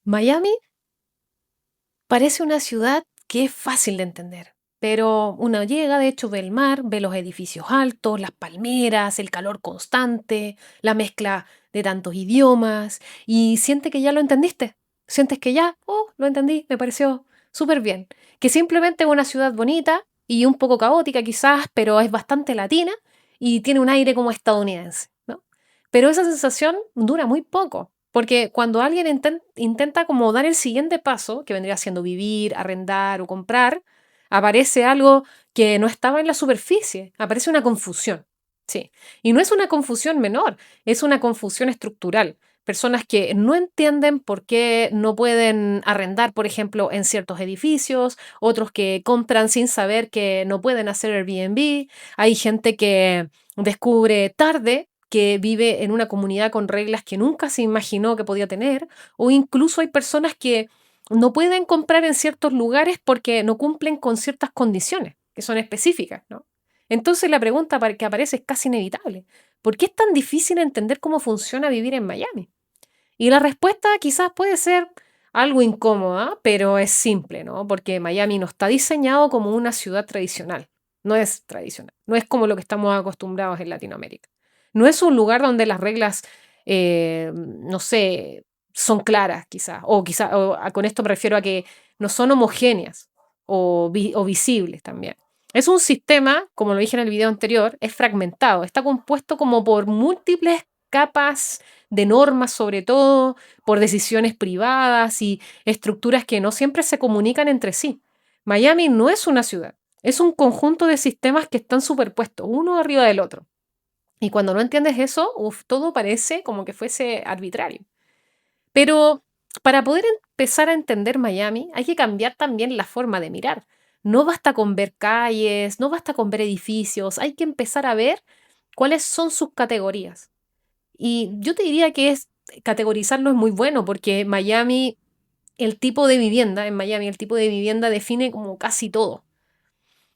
Miami parece una ciudad que es fácil de entender, pero uno llega, de hecho, ve el mar, ve los edificios altos, las palmeras, el calor constante, la mezcla de tantos idiomas y siente que ya lo entendiste. Sientes que ya, oh, lo entendí, me pareció súper bien. Que simplemente es una ciudad bonita y un poco caótica quizás, pero es bastante latina y tiene un aire como estadounidense, ¿no? Pero esa sensación dura muy poco, porque cuando alguien intenta como dar el siguiente paso, que vendría siendo vivir, arrendar o comprar, aparece algo que no estaba en la superficie, aparece una confusión. Sí. Y no es una confusión menor, es una confusión estructural. Personas que no entienden por qué no pueden arrendar, por ejemplo, en ciertos edificios, otros que compran sin saber que no pueden hacer Airbnb, hay gente que descubre tarde que vive en una comunidad con reglas que nunca se imaginó que podía tener, o incluso hay personas que no pueden comprar en ciertos lugares porque no cumplen con ciertas condiciones que son específicas, ¿no? Entonces la pregunta que aparece es casi inevitable. ¿Por qué es tan difícil entender cómo funciona vivir en Miami? Y la respuesta quizás puede ser algo incómoda, pero es simple, ¿no? Porque Miami no está diseñado como una ciudad tradicional. No es tradicional. No es como lo que estamos acostumbrados en Latinoamérica. No es un lugar donde las reglas, no sé, son claras, quizás. O quizás, con esto me refiero a que no son homogéneas o visibles también. Es un sistema, como lo dije en el video anterior, es fragmentado. Está compuesto como por múltiples capas de normas sobre todo, por decisiones privadas y estructuras que no siempre se comunican entre sí. Miami no es una ciudad, es un conjunto de sistemas que están superpuestos, uno arriba del otro. Y cuando no entiendes eso, uf, todo parece como que fuese arbitrario. Pero para poder empezar a entender Miami, hay que cambiar también la forma de mirar. No basta con ver calles, no basta con ver edificios, hay que empezar a ver cuáles son sus categorías. Y yo te diría que categorizarlo es muy bueno porque Miami, el tipo de vivienda, en Miami el tipo de vivienda define como casi todo.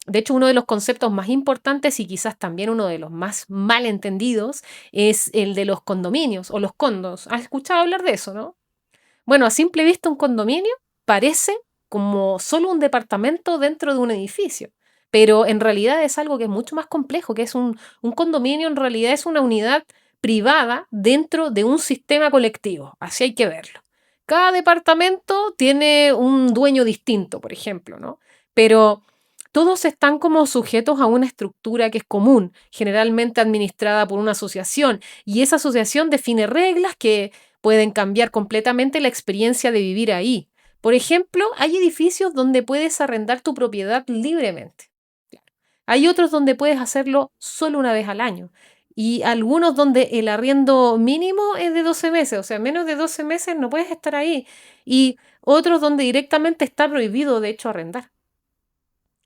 De hecho, uno de los conceptos más importantes y quizás también uno de los más mal entendidos es el de los condominios o los condos. ¿Has escuchado hablar de eso, no? Bueno, a simple vista un condominio parece como solo un departamento dentro de un edificio, pero en realidad es algo que es mucho más complejo, que es un condominio en realidad es una unidad privada dentro de un sistema colectivo, así hay que verlo. Cada departamento tiene un dueño distinto, por ejemplo, ¿no? Pero todos están como sujetos a una estructura que es común, generalmente administrada por una asociación, y esa asociación define reglas que pueden cambiar completamente la experiencia de vivir ahí. Por ejemplo, hay edificios donde puedes arrendar tu propiedad libremente. Claro. Hay otros donde puedes hacerlo solo una vez al año. Y algunos donde el arriendo mínimo es de 12 meses, o sea, menos de 12 meses no puedes estar ahí. Y otros donde directamente está prohibido, de hecho, arrendar.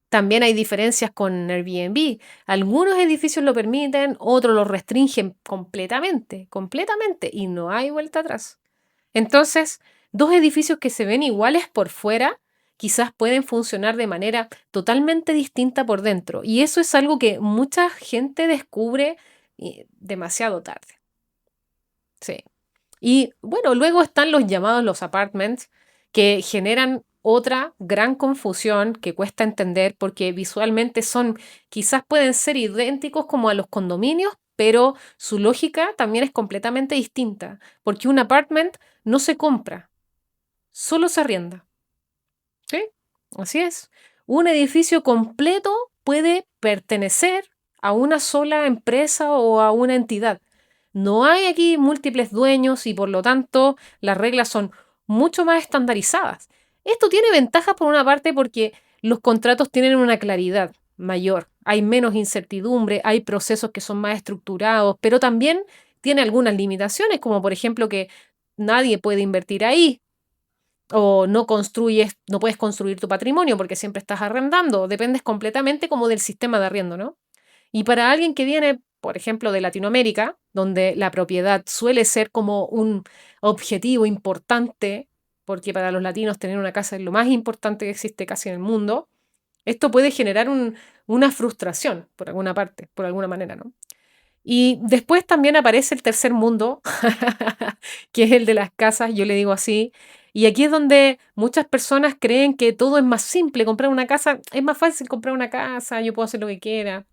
También hay diferencias con Airbnb. Algunos edificios lo permiten, otros lo restringen completamente, completamente, y no hay vuelta atrás. Entonces, dos edificios que se ven iguales por fuera, quizás pueden funcionar de manera totalmente distinta por dentro. Y eso es algo que mucha gente descubre demasiado tarde. Sí. Y bueno, luego están los llamados los apartments, que generan otra gran confusión que cuesta entender porque visualmente son, quizás pueden ser idénticos como a los condominios, pero su lógica también es completamente distinta, porque un apartment no se compra, solo se arrienda. ¿Sí? Así es. Un edificio completo puede pertenecer a una sola empresa o a una entidad. No hay aquí múltiples dueños y por lo tanto las reglas son mucho más estandarizadas. Esto tiene ventajas por una parte porque los contratos tienen una claridad mayor, hay menos incertidumbre, hay procesos que son más estructurados, pero también tiene algunas limitaciones, como por ejemplo que nadie puede invertir ahí, o no construyes, no puedes construir tu patrimonio porque siempre estás arrendando, dependes completamente como del sistema de arriendo, ¿no? Y para alguien que viene, por ejemplo, de Latinoamérica, donde la propiedad suele ser como un objetivo importante, porque para los latinos tener una casa es lo más importante que existe casi en el mundo, esto puede generar una frustración por alguna parte, por alguna manera, ¿no? Y después también aparece el tercer mundo, que es el de las casas, yo le digo así, Y aquí es donde muchas personas creen que todo es más simple, comprar una casa, es más fácil comprar una casa, yo puedo hacer lo que quiera.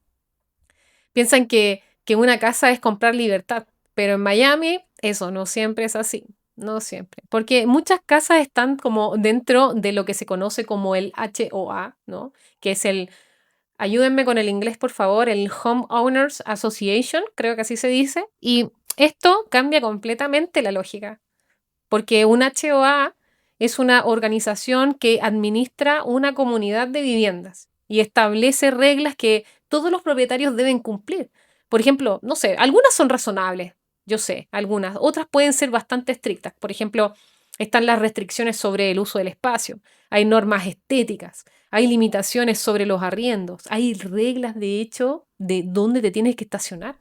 Piensan que una casa es comprar libertad, pero en Miami eso no siempre es así, no siempre. Porque muchas casas están como dentro de lo que se conoce como el HOA, ¿no? Que es el, ayúdenme con el inglés por favor, el Homeowners Association, creo que así se dice. Y esto cambia completamente la lógica, porque un HOA es una organización que administra una comunidad de viviendas y establece reglas que todos los propietarios deben cumplir. Por ejemplo, no sé, algunas son razonables, yo sé, algunas, otras pueden ser bastante estrictas. Por ejemplo, están las restricciones sobre el uso del espacio, hay normas estéticas, hay limitaciones sobre los arriendos, hay reglas de hecho de dónde te tienes que estacionar.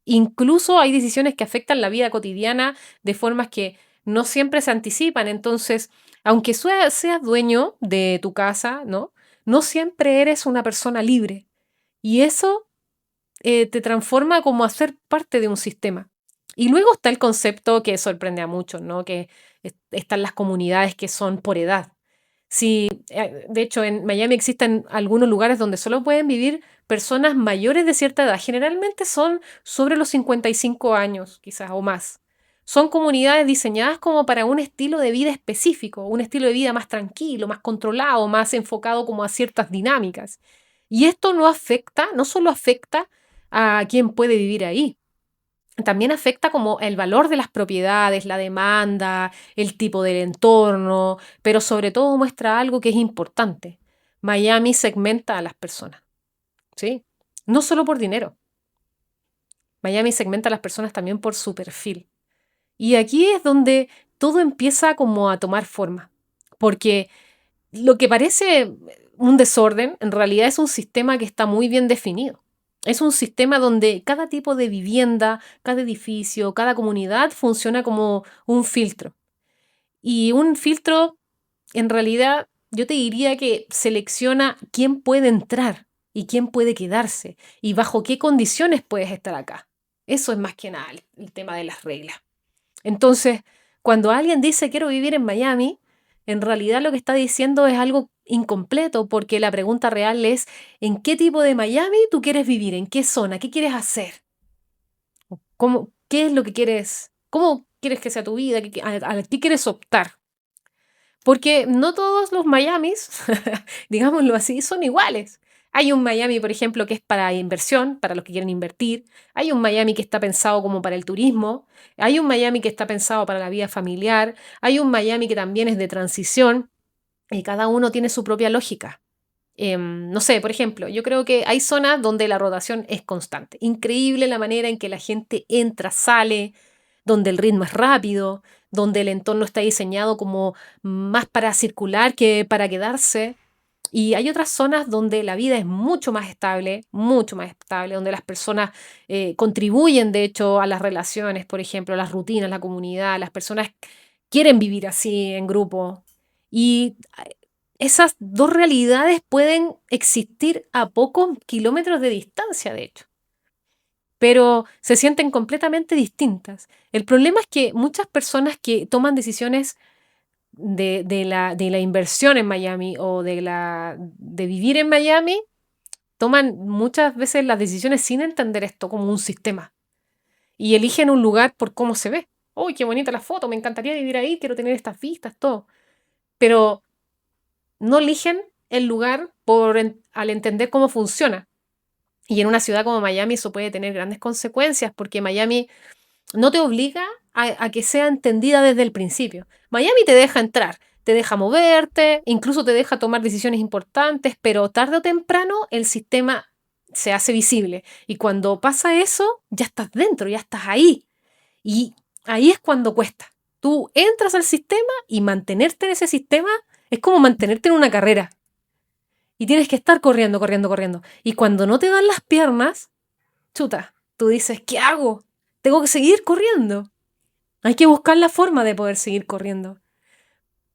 Incluso hay decisiones que afectan la vida cotidiana de formas que no siempre se anticipan. Entonces, aunque seas dueño de tu casa, ¿no? No siempre eres una persona libre. Y eso te transforma como a ser parte de un sistema. Y luego está el concepto que sorprende a muchos, ¿no? Que están las comunidades que son por edad. Sí, de hecho, en Miami existen algunos lugares donde solo pueden vivir personas mayores de cierta edad. Generalmente son sobre los 55 años, quizás, o más. Son comunidades diseñadas como para un estilo de vida específico, un estilo de vida más tranquilo, más controlado, más enfocado como a ciertas dinámicas. Y esto no afecta, no solo afecta a quien puede vivir ahí, también afecta como el valor de las propiedades, la demanda, el tipo del entorno, pero sobre todo muestra algo que es importante. Miami segmenta a las personas, ¿sí? No solo por dinero. Miami segmenta a las personas también por su perfil. Y aquí es donde todo empieza como a tomar forma, porque lo que parece un desorden en realidad es un sistema que está muy bien definido. Es un sistema donde cada tipo de vivienda, cada edificio, cada comunidad funciona como un filtro. Y un filtro, en realidad, yo te diría que selecciona quién puede entrar y quién puede quedarse y bajo qué condiciones puedes estar acá. Eso es más que nada el tema de las reglas. Entonces, cuando alguien dice quiero vivir en Miami, en realidad lo que está diciendo es algo incompleto porque la pregunta real es ¿en qué tipo de Miami tú quieres vivir? ¿En qué zona? ¿Qué quieres hacer? ¿Cómo, qué es lo que quieres? ¿Cómo quieres que sea tu vida? ¿A qué quieres optar? Porque no todos los Miamis, digámoslo así, son iguales. Hay un Miami, por ejemplo, que es para inversión, para los que quieren invertir. Hay un Miami que está pensado como para el turismo. Hay un Miami que está pensado para la vida familiar. Hay un Miami que también es de transición. Y cada uno tiene su propia lógica. No sé, por ejemplo, yo creo que hay zonas donde la rotación es constante. Increíble la manera en que la gente entra, sale, donde el ritmo es rápido, donde el entorno está diseñado como más para circular que para quedarse. Y hay otras zonas donde la vida es mucho más estable, donde las personas contribuyen, de hecho, a las relaciones, por ejemplo, a las rutinas, la comunidad, las personas quieren vivir así en grupo. Y esas dos realidades pueden existir a pocos kilómetros de distancia, de hecho, pero se sienten completamente distintas. El problema es que muchas personas que toman decisiones de la inversión en Miami o de vivir en Miami, toman muchas veces las decisiones sin entender esto como un sistema y eligen un lugar por cómo se ve. ¡Uy, qué bonita la foto! Me encantaría vivir ahí, quiero tener estas vistas, todo. Pero no eligen el lugar al entender cómo funciona. Y en una ciudad como Miami eso puede tener grandes consecuencias porque Miami no te obliga a que sea entendida desde el principio. Miami te deja entrar, te deja moverte, incluso te deja tomar decisiones importantes, pero tarde o temprano el sistema se hace visible. Y cuando pasa eso, ya estás dentro, ya estás ahí. Y ahí es cuando cuesta. Tú entras al sistema y mantenerte en ese sistema es como mantenerte en una carrera. Y tienes que estar corriendo, corriendo, corriendo. Y cuando no te dan las piernas, chuta, tú dices, ¿qué hago? Tengo que seguir corriendo. Hay que buscar la forma de poder seguir corriendo.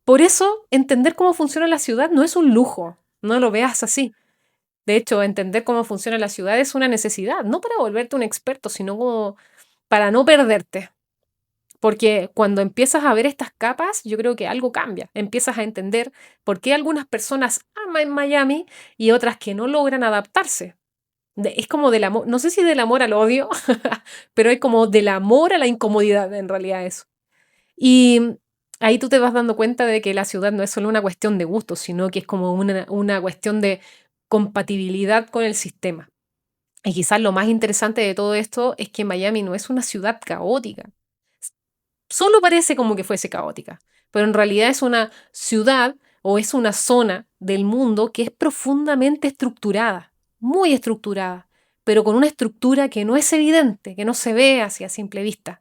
Por eso, entender cómo funciona la ciudad no es un lujo, no lo veas así. De hecho, entender cómo funciona la ciudad es una necesidad, no para volverte un experto, sino como para no perderte. Porque cuando empiezas a ver estas capas, yo creo que algo cambia. Empiezas a entender por qué algunas personas aman Miami y otras que no logran adaptarse. Es como del amor, no sé si del amor al odio, pero es como del amor a la incomodidad en realidad eso. Y ahí tú te vas dando cuenta de que la ciudad no es solo una cuestión de gusto, sino que es como una cuestión de compatibilidad con el sistema. Y quizás lo más interesante de todo esto es que Miami no es una ciudad caótica. Solo parece como que fuese caótica, pero en realidad es una ciudad o es una zona del mundo que es profundamente estructurada, muy estructurada, pero con una estructura que no es evidente, que no se ve hacia simple vista.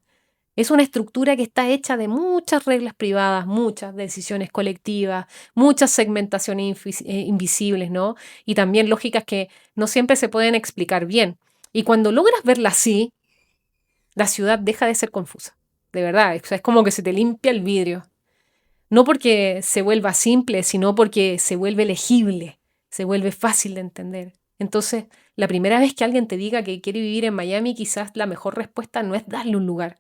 Es una estructura que está hecha de muchas reglas privadas, muchas decisiones colectivas, muchas segmentaciones invisibles, ¿no? Y también lógicas que no siempre se pueden explicar bien. Y cuando logras verla así, la ciudad deja de ser confusa. De verdad, o sea, es como que se te limpia el vidrio. No porque se vuelva simple, sino porque se vuelve legible, se vuelve fácil de entender. Entonces, la primera vez que alguien te diga que quiere vivir en Miami, quizás la mejor respuesta no es darle un lugar,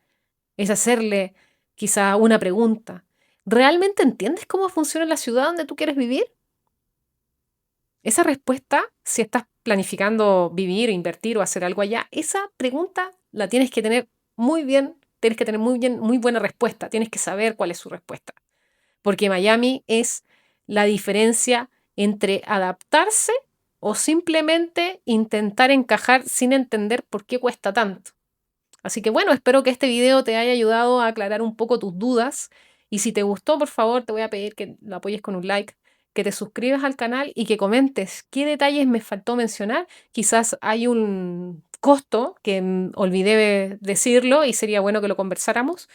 es hacerle quizás una pregunta. ¿Realmente entiendes cómo funciona la ciudad donde tú quieres vivir? Esa respuesta, si estás planificando vivir, invertir o hacer algo allá, esa pregunta la tienes que tener muy bien, tienes que tener muy bien, muy buena respuesta, tienes que saber cuál es su respuesta. Porque Miami es la diferencia entre adaptarse o simplemente intentar encajar sin entender por qué cuesta tanto. Así que bueno, espero que este video te haya ayudado a aclarar un poco tus dudas y si te gustó, por favor, te voy a pedir que lo apoyes con un like, que te suscribas al canal y que comentes qué detalles me faltó mencionar. Quizás hay un costo que olvidé decirlo y sería bueno que lo conversáramos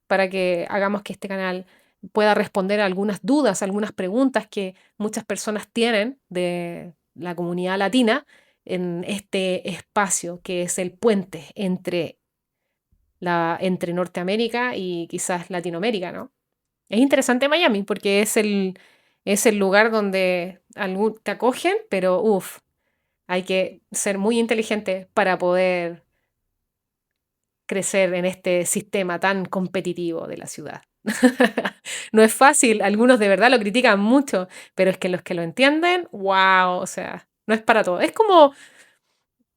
para que hagamos que este canal pueda responder a algunas dudas, algunas preguntas que muchas personas tienen de la comunidad latina en este espacio que es el puente entre Norteamérica y quizás Latinoamérica, ¿no? Es interesante Miami porque es el lugar donde te acogen, pero uff, hay que ser muy inteligente para poder crecer en este sistema tan competitivo de la ciudad. No es fácil, algunos de verdad lo critican mucho, pero es que los que lo entienden, wow, o sea, no es para todo. Es como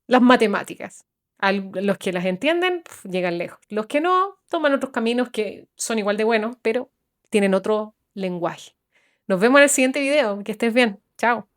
las matemáticas. Los que las entienden llegan lejos. Los que no toman otros caminos que son igual de buenos, pero tienen otro lenguaje. Nos vemos en el siguiente video. Que estés bien. Chao.